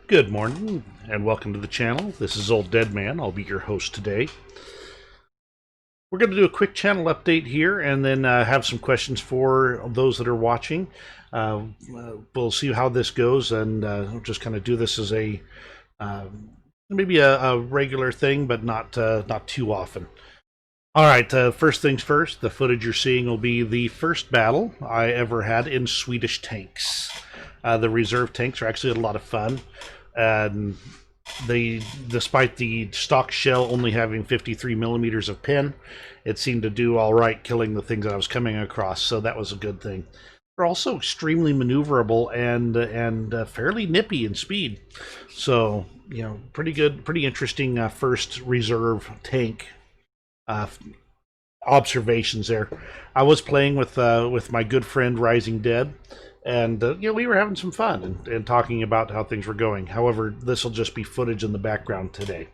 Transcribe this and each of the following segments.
Good morning and welcome to the channel. This is Old Dead Man. I'll be your host today. We're going to do a quick channel update here and then have some questions for those that are watching. We'll see how this goes and we'll just kind of do this as a maybe a regular thing, but not too often. All right, first things first, the footage you're seeing will be the first battle I ever had in Swedish tanks. The reserve tanks are actually a lot of fun, and despite the stock shell only having 53 millimeters of pin, it seemed to do all right killing the things that I was coming across, so that was a good thing. They're also extremely maneuverable and fairly nippy in speed, so pretty good, pretty interesting first reserve tank observations there. I was playing with my good friend Rising Dead, and we were having some fun and talking about how things were going. However, this will just be footage in the background today.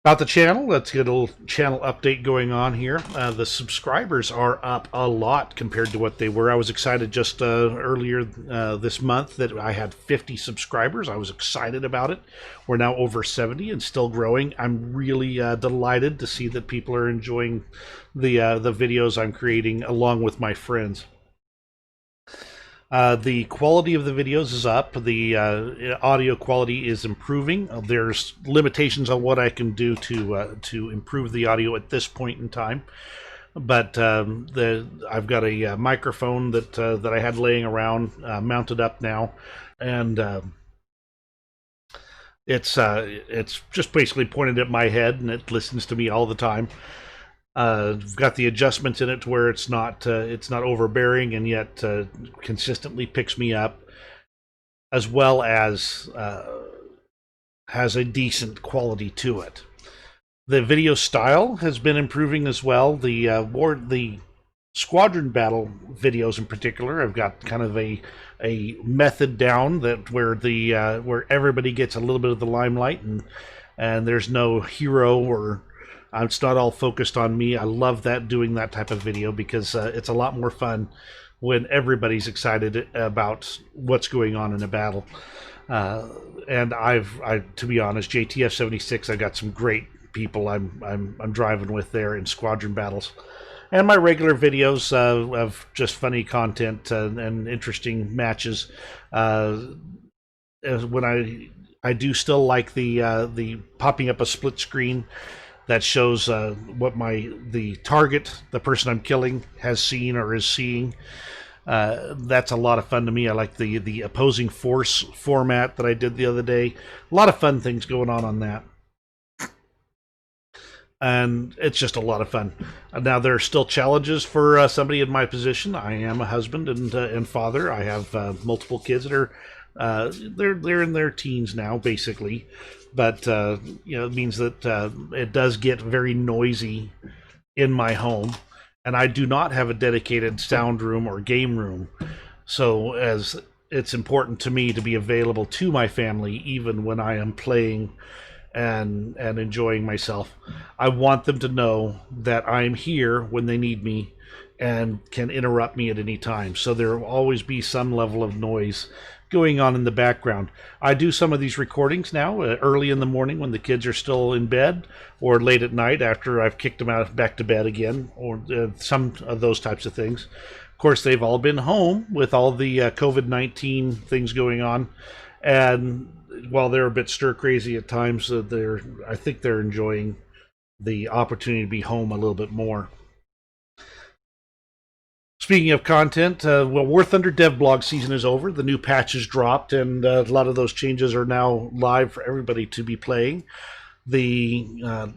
About the channel, let's get a little channel update going on here. The subscribers are up a lot compared to what they were. I was excited just earlier this month that I had 50 subscribers. I was excited about it. We're now over 70 and still growing. I'm really delighted to see that people are enjoying the videos I'm creating along with my friends. The quality of the videos is up. The audio quality is improving. There's limitations on what I can do to improve the audio at this point in time. But I've got a microphone that I had laying around mounted up now, and it's just basically pointed at my head, and it listens to me all the time. I've got the adjustments in it to where it's not overbearing and yet consistently picks me up, as well as has a decent quality to it. The video style has been improving as well. The squadron battle videos in particular, I've got kind of a method down where everybody gets a little bit of the limelight and there's no hero or it's not all focused on me. I love doing that type of video because it's a lot more fun when everybody's excited about what's going on in a battle. And to be honest, JTF 76, I've got some great people I'm driving with there in squadron battles, and my regular videos of just funny content and interesting matches. When I do still like the popping up a split screen that shows what the target, the person I'm killing, has seen or is seeing. That's a lot of fun to me. I like the opposing force format that I did the other day. A lot of fun things going on that. And it's just a lot of fun. Now, there are still challenges for somebody in my position. I am a husband and father. I have multiple kids that are they're in their teens now, basically. But it means that it does get very noisy in my home, and I do not have a dedicated sound room or game room. So as it's important to me to be available to my family even when I am playing and enjoying myself. I want them to know that I'm here when they need me and can interrupt me at any time. So there will always be some level of noise going on in the background. I do some of these recordings now early in the morning when the kids are still in bed, or late at night after I've kicked them out back to bed again, or some of those types of things. Of course, they've all been home with all the COVID-19 things going on, and while they're a bit stir crazy at times, I think they're enjoying the opportunity to be home a little bit more. Speaking of content, War Thunder devblog season is over. The new patches dropped, and a lot of those changes are now live for everybody to be playing. I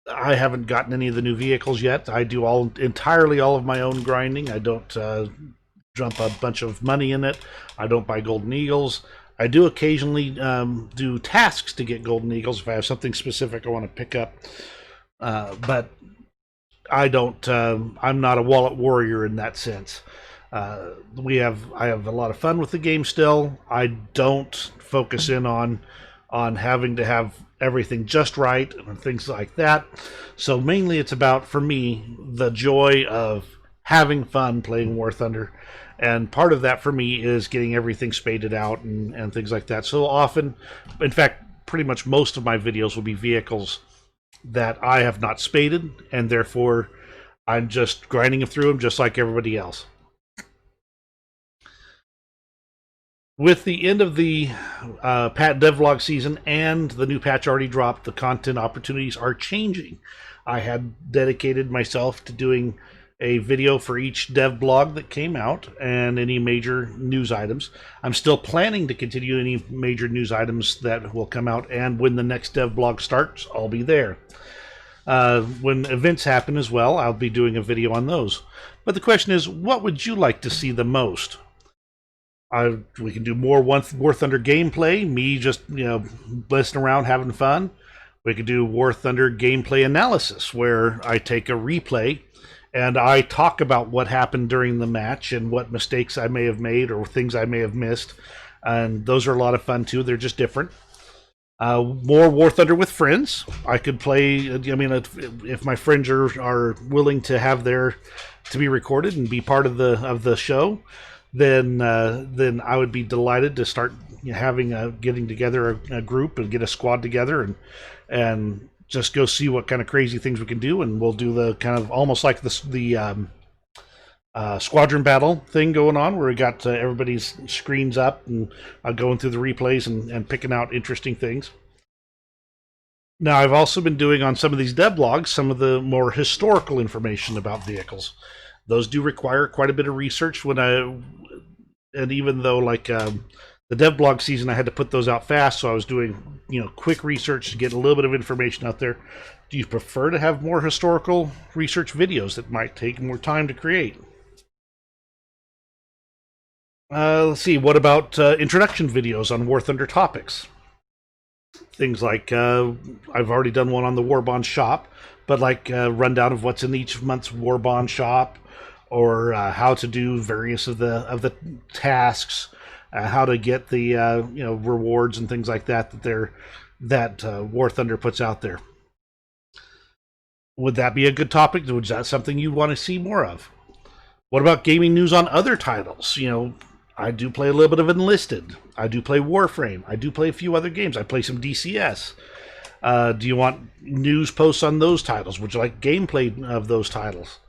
haven't gotten any of the new vehicles yet. I do entirely all of my own grinding. I don't dump a bunch of money in it. I don't buy golden eagles. I do occasionally do tasks to get golden eagles if I have something specific I want to pick up. But I don't. I'm not a wallet warrior in that sense. I have a lot of fun with the game still. I don't focus in on having to have everything just right and things like that. So mainly it's about, for me, the joy of having fun playing War Thunder And part of that for me is getting everything spaded out and things like that. So often, in fact, pretty much most of my videos will be vehicles that I have not spaded, and therefore I'm just grinding through them just like everybody else. With the end of the devlog season and the new patch already dropped, the content opportunities are changing. I had dedicated myself to doing a video for each dev blog that came out and any major news items. I'm still planning to continue any major news items that will come out, and when the next dev blog starts, I'll be there. When events happen as well, I'll be doing a video on those. But the question is, what would you like to see the most? We can do more War Thunder gameplay, me just messing around having fun. We could do War Thunder gameplay analysis, where I take a replay and I talk about what happened during the match and what mistakes I may have made or things I may have missed. And those are a lot of fun too. They're just different. More War Thunder with friends. I could play. I mean, if my friends are willing to have to be recorded and be part of the show, then I would be delighted to start getting together a group and get a squad together and just go see what kind of crazy things we can do. And we'll do the kind of almost like the squadron battle thing going on, where we got everybody's screens up and going through the replays and picking out interesting things. Now, I've also been doing on some of these devlogs some of the more historical information about vehicles. Those do require quite a bit of research and even though the devblog season, I had to put those out fast, so I was doing quick research to get a little bit of information out there. Do you prefer to have more historical research videos that might take more time to create? Let's see, what about introduction videos on War Thunder topics? Things like, I've already done one on the War Bond shop, but like a rundown of what's in each month's War Bond shop, or how to do various of the tasks, how to get the rewards and things like that War Thunder puts out there. Would that be a good topic? Was that something you'd want to see more of? What about gaming news on other titles? I do play a little bit of Enlisted. I do play Warframe. I do play a few other games. I play some DCS. Do you want news posts on those titles? Would you like gameplay of those titles?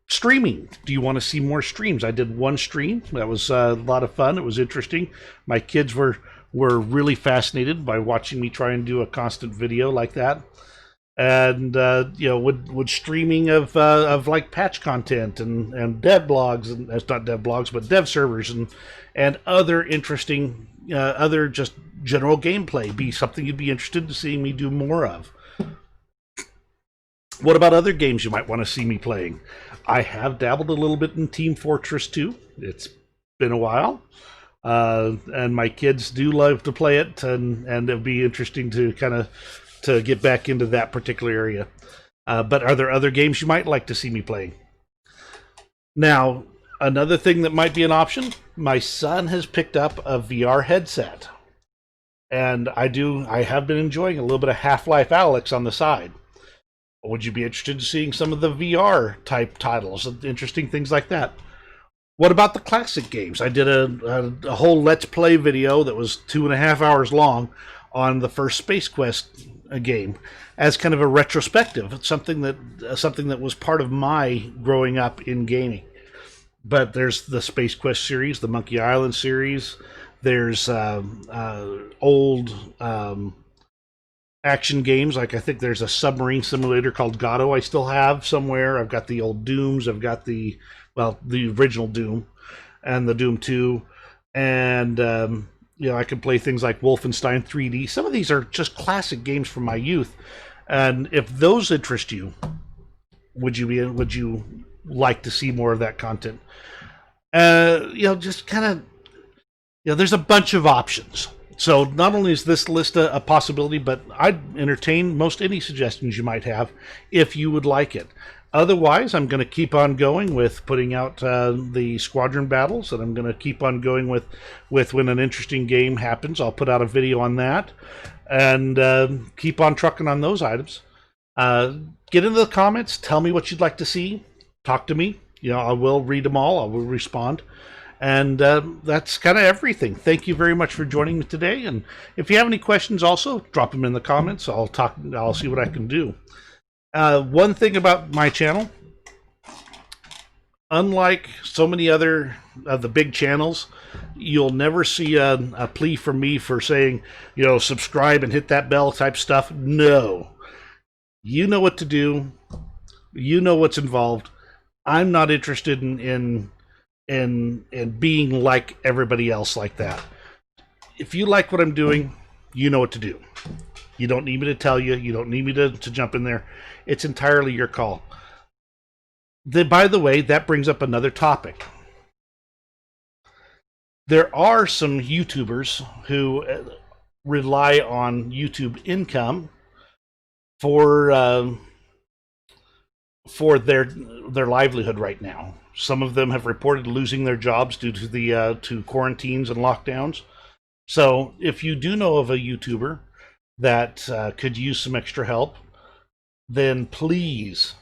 Streaming. Do you want to see more streams? I did one stream. That was a lot of fun. It was interesting. My kids were really fascinated by watching me try and do a constant video like that. And would streaming of like patch content and dev blogs, and that's not dev blogs, but dev servers and other interesting other just general gameplay be something you'd be interested to seeing me do more of? What about other games you might want to see me playing? I have dabbled a little bit in Team Fortress 2. It's been a while. And my kids do love to play it, and it'd be interesting to to get back into that particular area. But are there other games you might like to see me playing? Now, another thing that might be an option, my son has picked up a VR headset. And I have been enjoying a little bit of Half-Life Alyx on the side. Would you be interested in seeing some of the VR type titles, interesting things like that? What about the classic games? I did a whole Let's Play video that was 2.5 hours long on the first Space Quest game as kind of a retrospective. It's something that was part of my growing up in gaming. But there's the Space Quest series, the Monkey Island series. There's old action games, like I think there's a submarine simulator called Gato I still have somewhere. I've got the old Dooms. I've got the original Doom and the Doom 2. And, I can play things like Wolfenstein 3D. Some of these are just classic games from my youth. And if those interest you, would you like to see more of that content? Just kind of, there's a bunch of options. So not only is this list a possibility, but I'd entertain most any suggestions you might have if you would like it. Otherwise, I'm going to keep on going with putting out the squadron battles, and I'm going to keep on going with when an interesting game happens. I'll put out a video on that, and keep on trucking on those items. Get into the comments. Tell me what you'd like to see. Talk to me. I will read them all. I will respond. And that's kind of everything. Thank you very much for joining me today. And if you have any questions, also drop them in the comments. I'll see what I can do. One thing about my channel, unlike so many other of the big channels, you'll never see a plea from me for saying, subscribe and hit that bell type stuff. No. You know what to do. You know what's involved. I'm not interested in being like everybody else like that. If you like what I'm doing, you know what to do. You don't need me to tell you. You don't need me to jump in there. It's entirely your call. By the way, that brings up another topic. There are some YouTubers who rely on YouTube income for their livelihood right now. Some of them have reported losing their jobs due to the to quarantines and lockdowns. So if you do know of a YouTuber that could use some extra help, then please,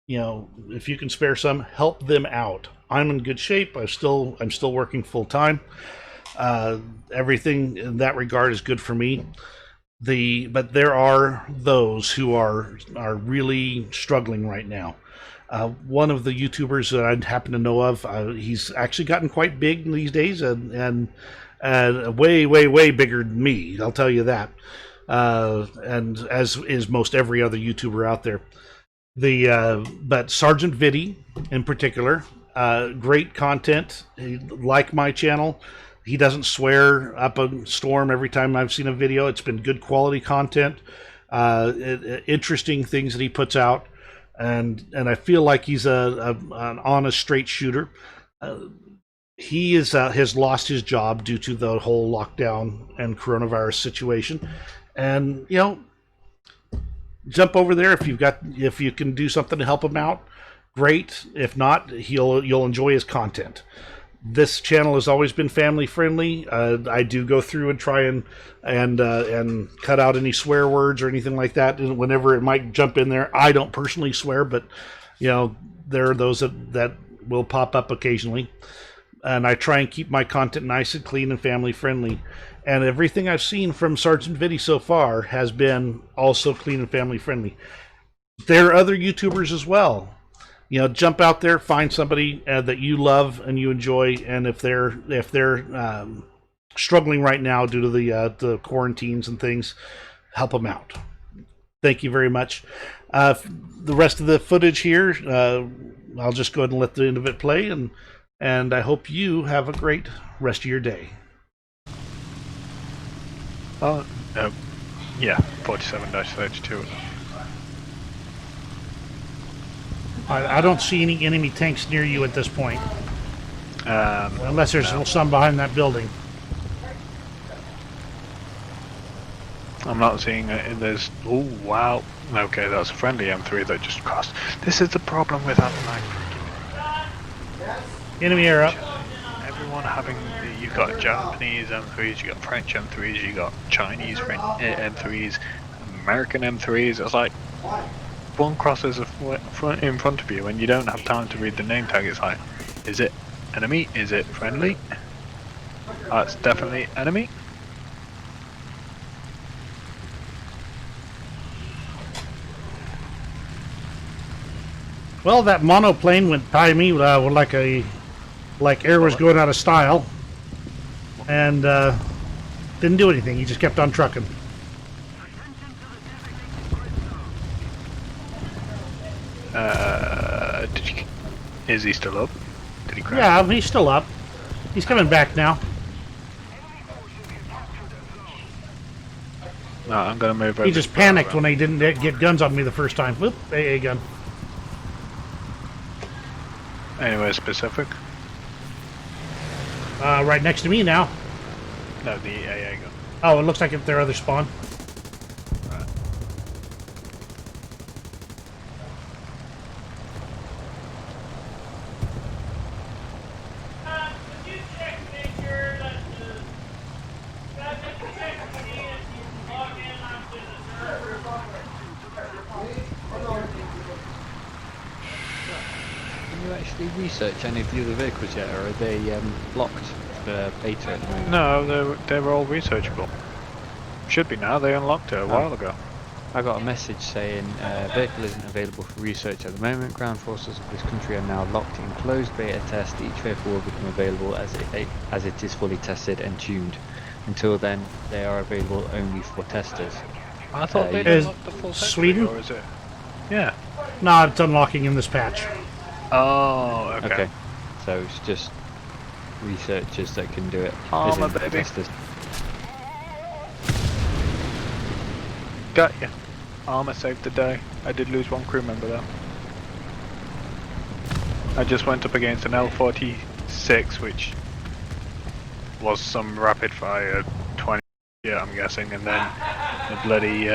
if you can spare some, help them out. I'm in good shape. I'm still working full time. Everything in that regard is good for me. But there are those who are really struggling right now. One of the YouTubers that I happen to know of, he's actually gotten quite big these days, and way bigger than me. I'll tell you that. And as is most every other YouTuber out there. But Sergeant Viddy in particular, great content. Like my channel. He doesn't swear up a storm every time I've seen a video. It's been good quality content, interesting things that he puts out, and I feel like he's an honest, straight shooter. He has lost his job due to the whole lockdown and coronavirus situation, and jump over there if you can do something to help him out. Great. If not, you'll enjoy his content. This channel has always been family friendly. I do go through and try and cut out any swear words or anything like that. And whenever it might jump in there, I don't personally swear, but there are those that will pop up occasionally. And I try and keep my content nice and clean and family friendly. And everything I've seen from Sergeant Viddy so far has been also clean and family friendly. There are other YouTubers as well. Jump out there, find somebody that you love and you enjoy, and if they're struggling right now due to the quarantines and things, help them out. Thank you very much. The rest of the footage here, I'll just go ahead and let the end of it play, and I hope you have a great rest of your day. Oh, yeah, 47-32. I don't see any enemy tanks near you at this point. Unless there's some behind that building. I'm not seeing it. There's... Oh, wow. Okay, that's a friendly M3 that just crossed. This is the problem with having Enemy air up. everyone having... You've got Japanese M3s, you've got French M3s, you've got Chinese M3s, American M3s. It's like... One crosses in front of you and you don't have time to read the name tag. It's like, is it enemy? Is it friendly? It's definitely enemy. Well, that monoplane went by me like air was going out of style, and didn't do anything. He just kept on trucking. Is he still up? Did he crash? Yeah, he's still up. He's coming back now. No, I'm gonna move over. He just panicked when he didn't get guns on me the first time. Whoop, AA gun. Anywhere specific? Right next to me now. No, the AA gun. Oh, it looks like it's their other spawn. Right. Can you actually actually researched any of the other vehicles yet, or are they locked for beta at the moment? No, they're all researchable. Should be now. They unlocked it a while ago. I got a message saying vehicle isn't available for research at the moment. Ground forces of this country are now locked in closed beta test. Each vehicle will become available as it is fully tested and tuned. Until then, they are available only for testers. I thought they'd Is unlocked the full factory, Sweden? or is it? Yeah. No, it's unlocking in this patch. Oh, okay. So it's just researchers that can do it. Armor, isn't baby. testers. Got you. Armor saved the day. I did lose one crew member though. I just went up against an L-46, which was some rapid fire 20, yeah, I'm guessing, and then the bloody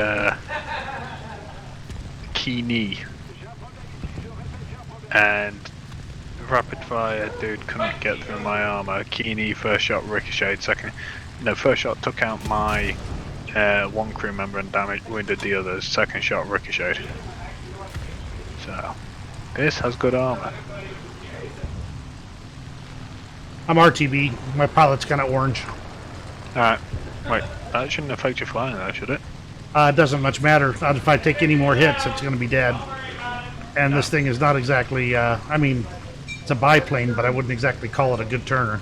key knee. And rapid fire dude couldn't get through my armor. Key knee, first shot ricocheted, first shot took out my one crew member and wounded the others. Second shot ricocheted. So this has good armor. I'm RTB. My pilot's kind of orange. Alright, wait, that shouldn't affect your flying though, should it? It doesn't much matter. If I take any more hits, it's going to be dead. And this thing is not exactly, I mean, it's a biplane, but I wouldn't exactly call it a good turner.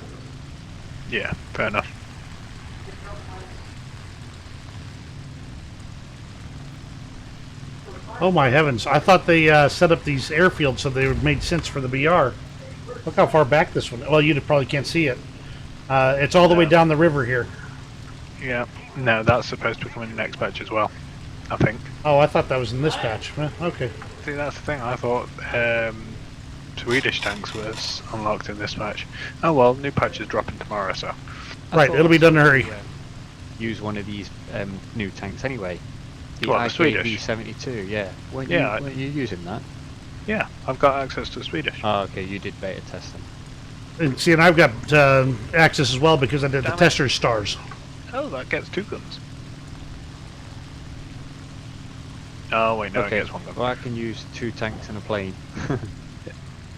Yeah, fair enough. Oh my heavens. I thought they set up these airfields so they would made sense for the BR. Look how far back this one. Well, you probably can't see it. It's all the way down the river here. Yeah, no, that's supposed to come in the next patch as well, I think. Oh, I thought that was in this patch. Okay. See, that's the thing, I thought Swedish tanks was unlocked in this patch. Oh well, new patch is dropping tomorrow, so. Right, it'll be done in a hurry. Use one of these new tanks anyway. The Swedish? 72, yeah. Weren't you using that? Yeah, I've got access to Swedish. Oh, okay, you did beta test them. And see, and I've got access as well because I did the tester stars. Oh, that gets 2 guns. Oh wait, no, it gets 1 gun. Well, I can use 2 tanks and a plane.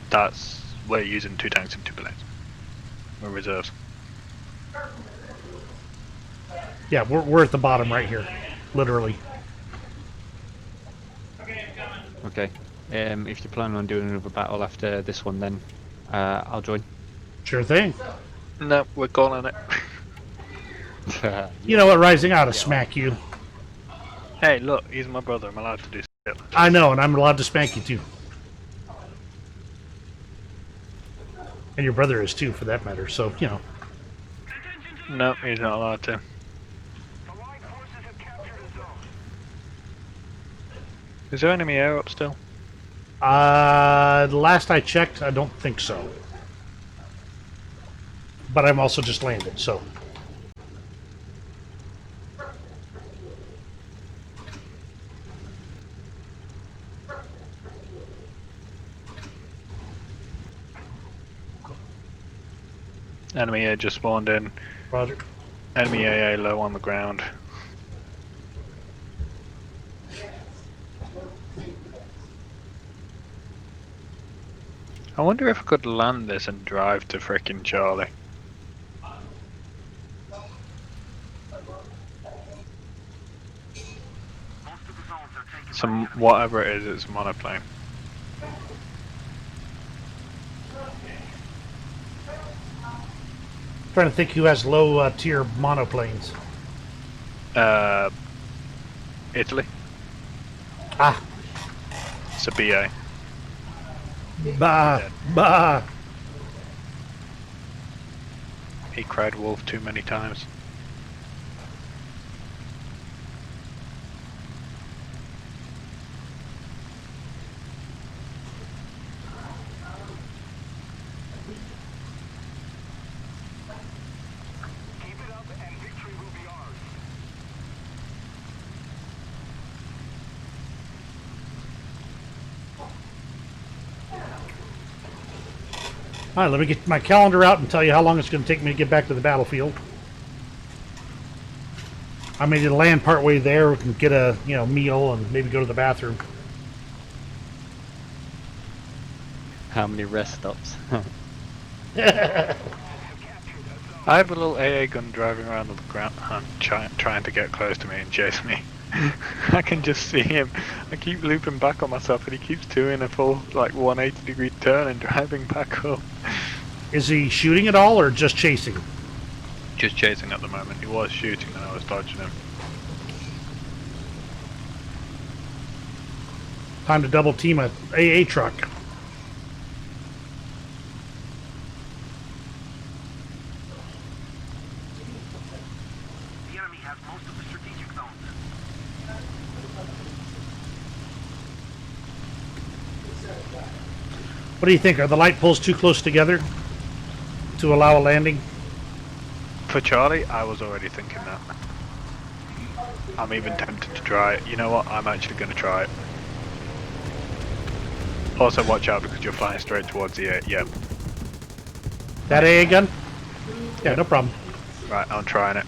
That's, we're using 2 tanks and 2 planes. We're reserves. Yeah, we're at the bottom right here, literally. Okay. If you're planning on doing another battle after this one, then I'll join. Sure thing. No, we're calling it. You know what, Rising, I ought to smack you. Hey, look, he's my brother. I'm allowed to do shit. I know, and I'm allowed to spank you too. And your brother is too, for that matter, so, you know. No, he's not allowed to. Is there enemy air up still? Last I checked, I don't think so. But I'm also just landed, so. Enemy air just spawned in. Roger. Enemy AA low on the ground. I wonder if I could land this and drive to frickin' Charlie. Some whatever it is, it's a monoplane. Trying to think who has low tier monoplanes. Italy. Ah, It's a BA. bah, bah. He cried wolf too many times. All right, let me get my calendar out and tell you how long it's going to take me to get back to the battlefield. I may need to land partway there and get a meal and maybe go to the bathroom. How many rest stops? I have a little AA gun driving around the ground, trying to get close to me and chase me. I can just see him. I keep looping back on myself, and he keeps doing a full like 180-degree turn and driving back up. Is he shooting at all or just chasing? Just chasing at the moment. He was shooting, and I was dodging him. Time to double team a AA truck. The enemy has most of the strategic zones. What do you think? Are the light poles too close together to allow a landing? For Charlie, I was already thinking that. I'm even tempted to try it. You know what? I'm actually going to try it. Also, watch out because you're flying straight towards the air. Yep. That AA gun? Yeah, no problem. Right, I'm trying it.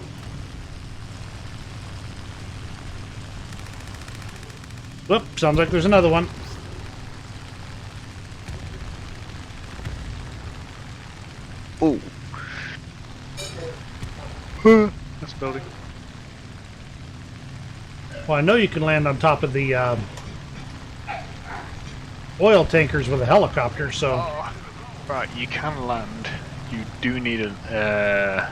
Whoop, sounds like there's another one. Ooh. That's building. Well, I know you can land on top of the oil tankers with a helicopter, so... Oh. Right, you can land. You do need a,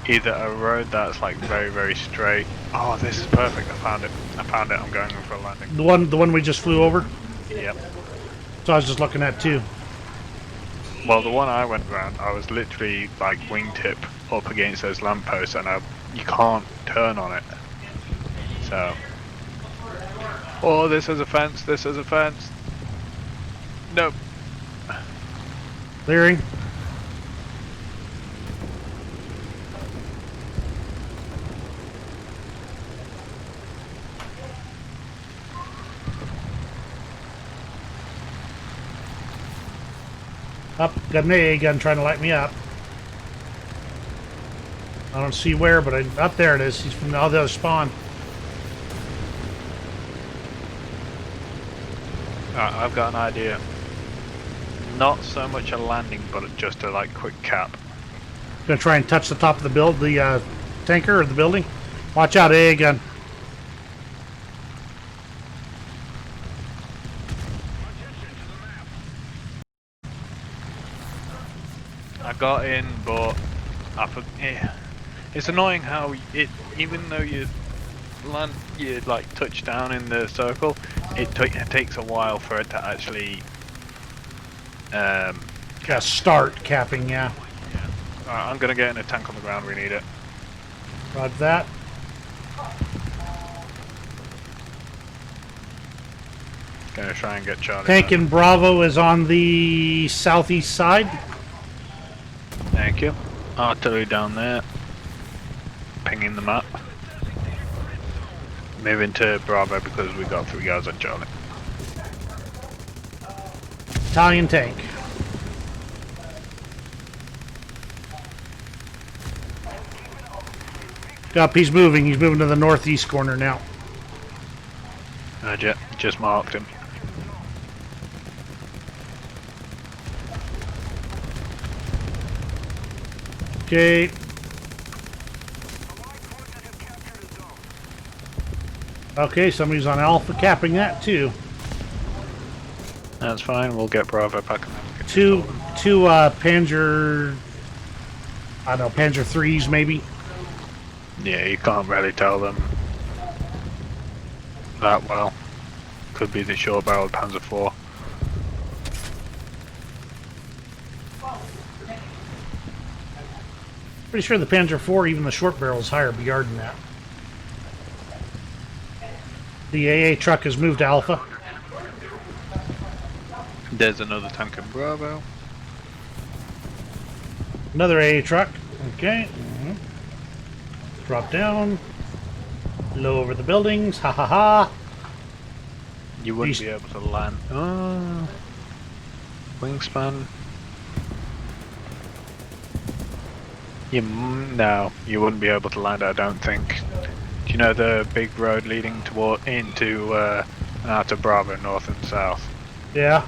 either a road that's like very, very straight. Oh, this is perfect. I found it. I'm going for a landing. The one we just flew over? Yep. So I was just looking at too. Well, the one I went around, I was literally like wingtip up against those lampposts, and you can't turn on it. So, oh, this is a fence. This is a fence. Nope. Clearing. Up, got an AA gun trying to light me up. I don't see where, but up there it is. He's from the other spawn. I've got an idea. Not so much a landing, but just a like quick cap. Gonna try and touch the top of the tanker or the building. Watch out, AA gun. I got in, but it's annoying how even though you like touch down in the circle, it takes a while for it to actually Gotta start capping, yeah. Alright, I'm gonna get in a tank on the ground. We need it. Roger that. Gonna try and get Charlie. Tank back. in Bravo is on the southeast side. Thank you. Artillery down there. Pinging the map. Moving to Bravo because we got 3 guys on Charlie. Italian tank. Up, he's moving. He's moving to the northeast corner now. Just marked him. Okay. Okay, somebody's on Alpha capping that too. That's fine. We'll get Bravo back. And then we can Two Panzer, I don't know, Panzer 3s maybe. Yeah, you can't really tell them that well. Could be the short-barreled Panzer 4. Pretty sure the Panzer 4, even the short barrel, is higher BR than that. The AA truck has moved to Alpha. There's another tank in Bravo. Another AA truck. Okay. Drop down. Low over the buildings. Ha ha ha. You wouldn't be able to land. Oh, wingspan. No, you wouldn't be able to land. I don't think. Do you know the big road leading into out of Bravo, north and south? Yeah.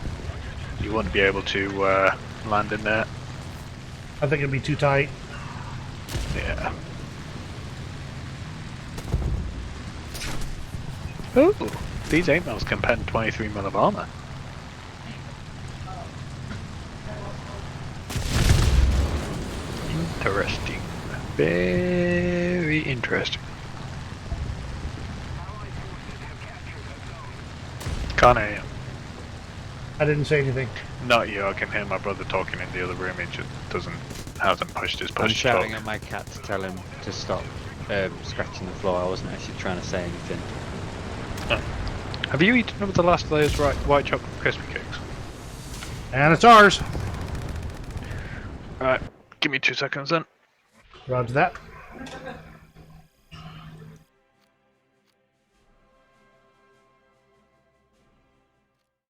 You wouldn't be able to land in there. I think it'd be too tight. Yeah. Ooh, these 8mm can pen 23mm of armor. Interesting. Very interesting. Can't hear you. I didn't say anything. Not you, I can hear my brother talking in the other room, he just hasn't pushed his I'm push to shouting talk. at my cat to tell him to stop scratching the floor. I wasn't actually trying to say anything. Have you eaten up the last of those white chocolate crispy cakes? And it's ours. Right, give me 2 seconds then. Roger that.